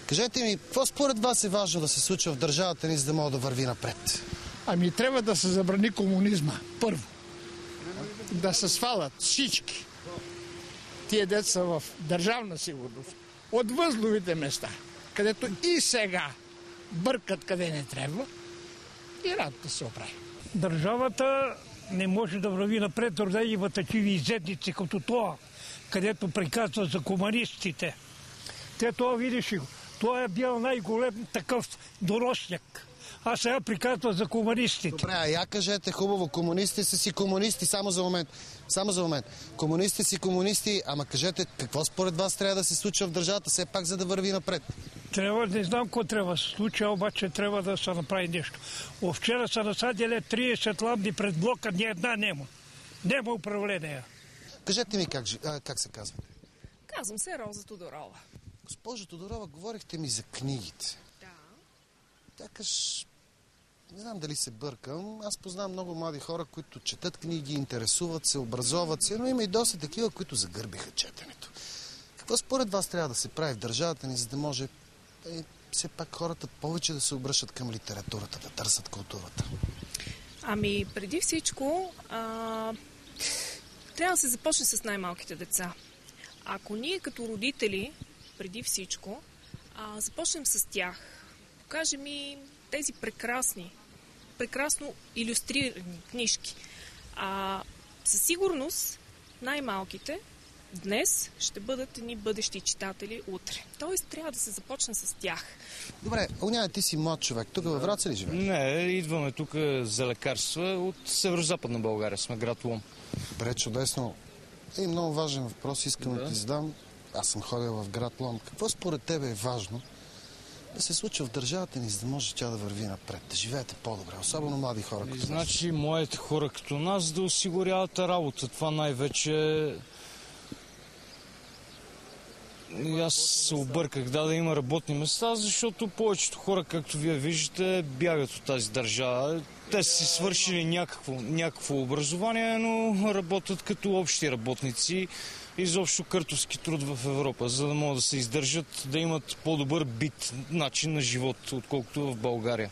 Кажете ми, какво според вас е важно да се случва в държавата ни, за да може да върви напред? Ами трябва да се забрани комунизма, първо. Да се свалят всички тия деца в държавна сигурност от възловите места, където и сега бъркат къде не трябва и работа се оправи. Държавата не може да върви напред, да има такива изедници като това, където приказва за комунистите. Те това, видиш, това е бил най-голем такъв доросняк. А сега приказва за комунистите. Добре, а я кажете хубаво, комунисти са си комунисти, само за момент. Комунисти си комунисти, ама кажете, какво според вас трябва да се случва в държавата, все пак за да върви напред? Трябва, не знам какво трябва да се случи, обаче трябва да се направи нещо. Вчера са насадили 30 лампи пред блока, ни една нема. Нема управление. Кажете ми как се казвате? Казвам се Роза Тодорова. Госпожо Тодорова, говорихте ми за книгите. Да. Сякаш, не знам дали се бъркам, аз познавам много млади хора, които четат книги, интересуват се, образоват се, но има и доста такива, които загърбиха четенето. Какво според вас трябва да се прави в държавата ни, за да може все пак хората повече да се обръщат към литературата, да търсят културата? Ами, преди всичко, трябва да се започне с най-малките деца. Ако ние като родители, преди всичко, започнем с тях, покажем и тези прекрасно илюстрирани книжки. Със сигурност най-малките днес ще бъдат едни бъдещи читатели утре. Тоест трябва да се започне с тях. Добре, Огняне, ти си млад човек. Тук във Враца ли живееш? Не, идваме тук за лекарства от северо-западна България. Сме град Лом. Добре, чудесно. Много важен въпрос искам да ти задам. Аз съм ходил в град Лом. Какво според тебе е важно да се случва в държавата ни, за да може тя да върви напред, да живеете по-добре, особено млади хора като нас? Значи, моите хора като нас да осигуряват работа. Това най-вече... Аз се обърках да има работни места, защото повечето хора, както вие виждате, бягат от тази държава. Те са си свършили някакво образование, но работят като общи работници, изобщо къртовски труд в Европа, за да могат да се издържат, да имат по-добър бит, начин на живот, отколкото в България.